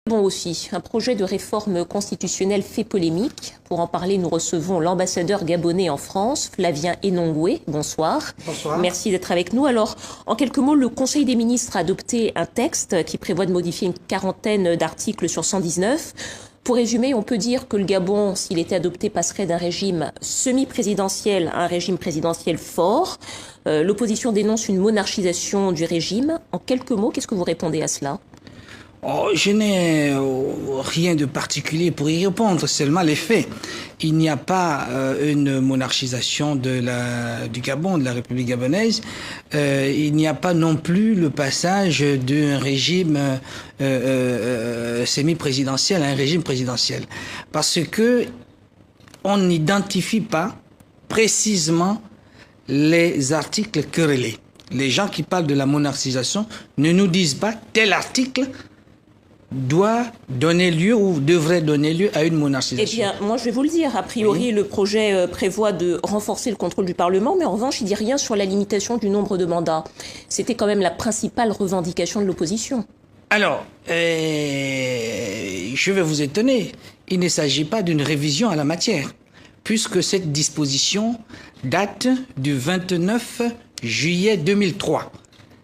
Bon aussi, un projet de réforme constitutionnelle fait polémique. Pour en parler, nous recevons l'ambassadeur gabonais en France, Flavien Enongwe. Bonsoir. Bonsoir. Merci d'être avec nous. Alors, en quelques mots, le Conseil des ministres a adopté un texte qui prévoit de modifier une quarantaine d'articles sur 119. Pour résumer, on peut dire que le Gabon, s'il était adopté, passerait d'un régime semi-présidentiel à un régime présidentiel fort. L'opposition dénonce une monarchisation du régime. En quelques mots, qu'est-ce que vous répondez à cela ? Oh, je n'ai rien de particulier pour y répondre, seulement les faits. Il n'y a pas une monarchisation du Gabon, de la République gabonaise. Il n'y a pas non plus le passage d'un régime semi-présidentiel à un régime présidentiel. Parce que on n'identifie pas précisément les articles querellés. Les gens qui parlent de la monarchisation ne nous disent pas tel article doit donner lieu ou devrait donner lieu à une monarchisation. Eh bien, moi je vais vous le dire. A priori, oui. Le projet prévoit de renforcer le contrôle du Parlement, mais en revanche, il ne dit rien sur la limitation du nombre de mandats. C'était quand même la principale revendication de l'opposition. Alors, je vais vous étonner. Il ne s'agit pas d'une révision à la matière, puisque cette disposition date du 29 juillet 2003.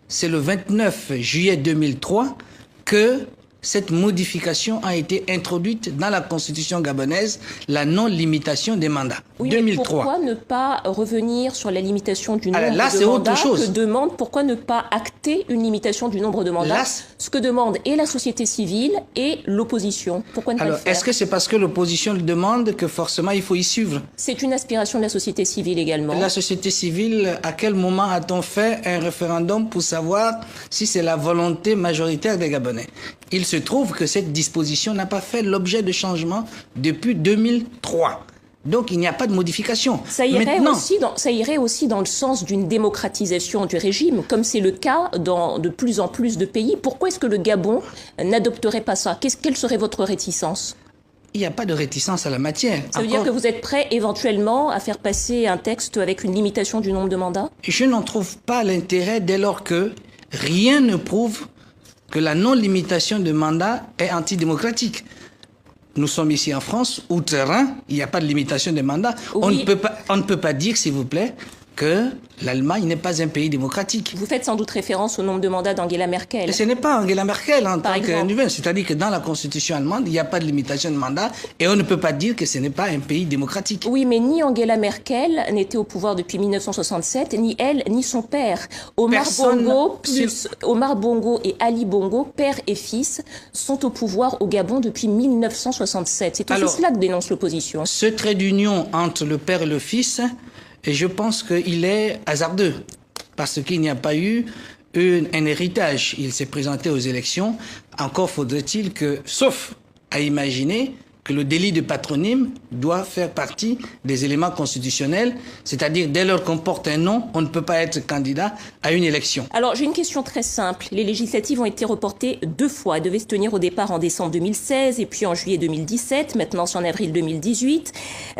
C'est le 29 juillet 2003 que cette modification a été introduite dans la Constitution gabonaise, la non-limitation des mandats. Oui, 2003. Pourquoi ne pas revenir sur la limitation du nombre là, de mandats c'est autre chose. Pourquoi ne pas acter une limitation du nombre de mandats? Ce que demande et la société civile et l'opposition. Pourquoi ne pas le faire? Est-ce que c'est parce que l'opposition le demande que forcément il faut y suivre? C'est une aspiration de la société civile également. La société civile, à quel moment a-t-on fait un référendum pour savoir si c'est la volonté majoritaire des Gabonais? Il se trouve que cette disposition n'a pas fait l'objet de changement depuis 2003. Donc il n'y a pas de modification. Ça irait aussi dans le sens d'une démocratisation du régime, comme c'est le cas dans de plus en plus de pays. Pourquoi est-ce que le Gabon n'adopterait pas ça? Quelle serait votre réticence? Il n'y a pas de réticence à la matière. Ça veut dire que vous êtes prêt éventuellement à faire passer un texte avec une limitation du nombre de mandats? Je n'en trouve pas l'intérêt dès lors que rien ne prouve que la non-limitation de mandat est antidémocratique. Nous sommes ici en France, outre-Rhin, il n'y a pas de limitation de mandat. Oui. On ne peut pas dire, s'il vous plaît, que l'Allemagne n'est pas un pays démocratique. Vous faites sans doute référence au nombre de mandats d'Angela Merkel. Mais ce n'est pas Angela Merkel en tant que nouvelle. C'est-à-dire que dans la Constitution allemande, il n'y a pas de limitation de mandat et on ne peut pas dire que ce n'est pas un pays démocratique. Oui, mais ni Angela Merkel n'était au pouvoir depuis 1967, ni elle, ni son père. Omar Bongo et Ali Bongo, père et fils, sont au pouvoir au Gabon depuis 1967. C'est aussi cela que dénonce l'opposition. Ce trait d'union entre le père et le fils, et je pense qu'il est hasardeux, parce qu'il n'y a pas eu un héritage. Il s'est présenté aux élections. Encore faudrait-il que, sauf à imaginer que le délit de patronyme doit faire partie des éléments constitutionnels, c'est-à-dire dès lors qu'on porte un nom, on ne peut pas être candidat à une élection. Alors j'ai une question très simple. Les législatives ont été reportées 2 fois. Elles devaient se tenir au départ en décembre 2016 et puis en juillet 2017. Maintenant c'est en avril 2018.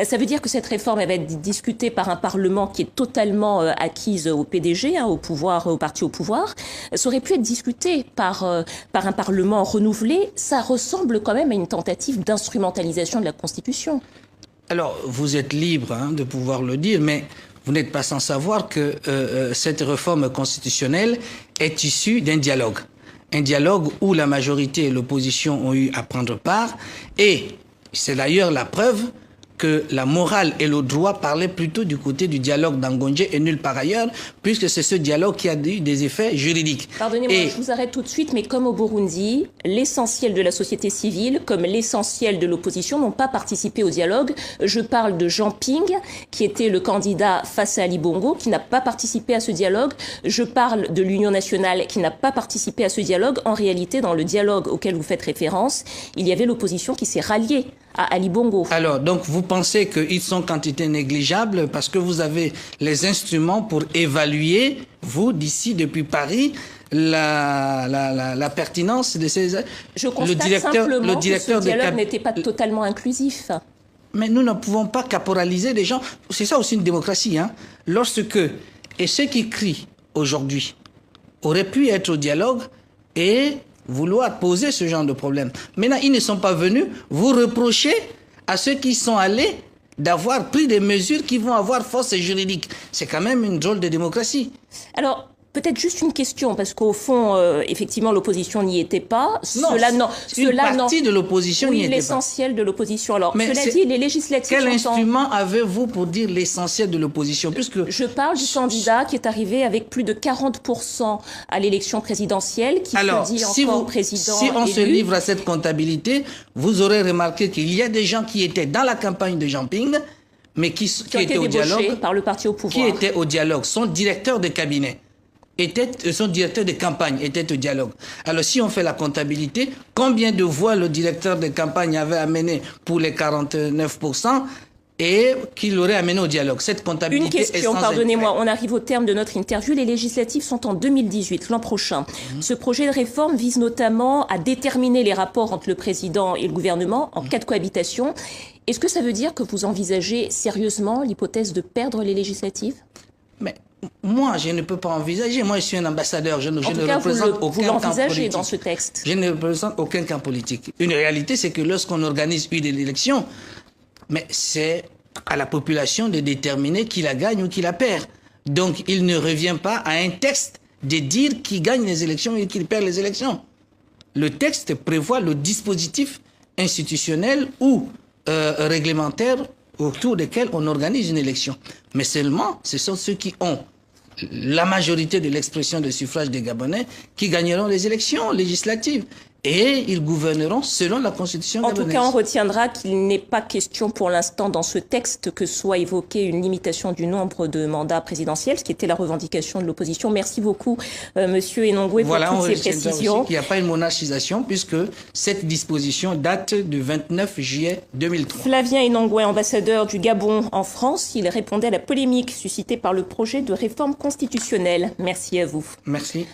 Ça veut dire que cette réforme elle va être discutée par un Parlement qui est totalement acquise au PDG, au pouvoir, au parti au pouvoir. Ça aurait pu être discuté par un Parlement renouvelé. Ça ressemble quand même à une tentative d'instrumentalisation de la Constitution. Alors, vous êtes libre de pouvoir le dire, mais vous n'êtes pas sans savoir que cette réforme constitutionnelle est issue d'un dialogue. Un dialogue où la majorité et l'opposition ont eu à prendre part, et c'est d'ailleurs la preuve que la morale et le droit parlaient plutôt du côté du dialogue d'Angondje et nulle part ailleurs, puisque c'est ce dialogue qui a eu des effets juridiques. Pardonnez-moi, je vous arrête tout de suite, mais comme au Burundi, l'essentiel de la société civile, comme l'essentiel de l'opposition, n'ont pas participé au dialogue. Je parle de Jean Ping, qui était le candidat face à Ali Bongo, qui n'a pas participé à ce dialogue. Je parle de l'Union nationale, qui n'a pas participé à ce dialogue. En réalité, dans le dialogue auquel vous faites référence, il y avait l'opposition qui s'est ralliée à Ali Bongo. Alors, donc vous pensez qu'ils sont quantité négligeable parce que vous avez les instruments pour évaluer, vous, d'ici, depuis Paris, la pertinence de ces... Je constate simplement que ce dialogue n'était pas totalement inclusif. Mais nous ne pouvons pas caporaliser les gens. C'est ça aussi une démocratie. Lorsque... Et ceux qui crient aujourd'hui auraient pu être au dialogue et vouloir poser ce genre de problème. Maintenant, ils ne sont pas venus vous reprocher à ceux qui sont allés d'avoir pris des mesures qui vont avoir force juridique. C'est quand même une drôle de démocratie. Alors, peut-être juste une question, parce qu'au fond, effectivement, l'opposition n'y était pas. Une partie de l'opposition n'y était pas. L'essentiel de l'opposition. Alors, Mais cela dit, les législatives quel instrument avez-vous pour dire l'essentiel de l'opposition? Puisque je parle du candidat qui est arrivé avec plus de 40% à l'élection présidentielle, qui se dit encore président si on élu. se livre à cette comptabilité, vous aurez remarqué qu'il y a des gens qui étaient dans la campagne de Jean Ping, mais qui étaient au dialogue, par le parti au pouvoir. Qui étaient au dialogue. Son directeur de cabinet son directeur de campagne était au dialogue. Alors si on fait la comptabilité, combien de voix le directeur de campagne avait amené pour les 49% et qu'il aurait amené au dialogue? Cette comptabilité est sans. Une question, pardonnez-moi, on arrive au terme de notre interview. Les législatives sont en 2018, l'an prochain. Ce projet de réforme vise notamment à déterminer les rapports entre le président et le gouvernement en cas de cohabitation. Est-ce que ça veut dire que vous envisagez sérieusement l'hypothèse de perdre les législatives? Mais moi, je ne peux pas envisager. Moi, je suis un ambassadeur. Je ne représente aucun camp politique. Dans ce texte. Je ne représente aucun camp politique. Une réalité, c'est que lorsqu'on organise une élection, mais c'est à la population de déterminer qui la gagne ou qui la perd. Donc, il ne revient pas à un texte de dire qui gagne les élections et qui perd les élections. Le texte prévoit le dispositif institutionnel ou réglementaire autour desquels on organise une élection. Mais seulement, ce sont ceux qui ont la majorité de l'expression de suffrage des Gabonais qui gagneront les élections législatives. Et ils gouverneront selon la Constitution gabonaise. En tout cas, on retiendra qu'il n'est pas question pour l'instant dans ce texte que soit évoquée une limitation du nombre de mandats présidentiels, ce qui était la revendication de l'opposition. Merci beaucoup, Monsieur Enongwe, pour toutes ces précisions. Il n'y a pas une monarchisation puisque cette disposition date du 29 juillet 2003. Flavien Enongwe, ambassadeur du Gabon en France, il répondait à la polémique suscitée par le projet de réforme constitutionnelle. Merci à vous. Merci.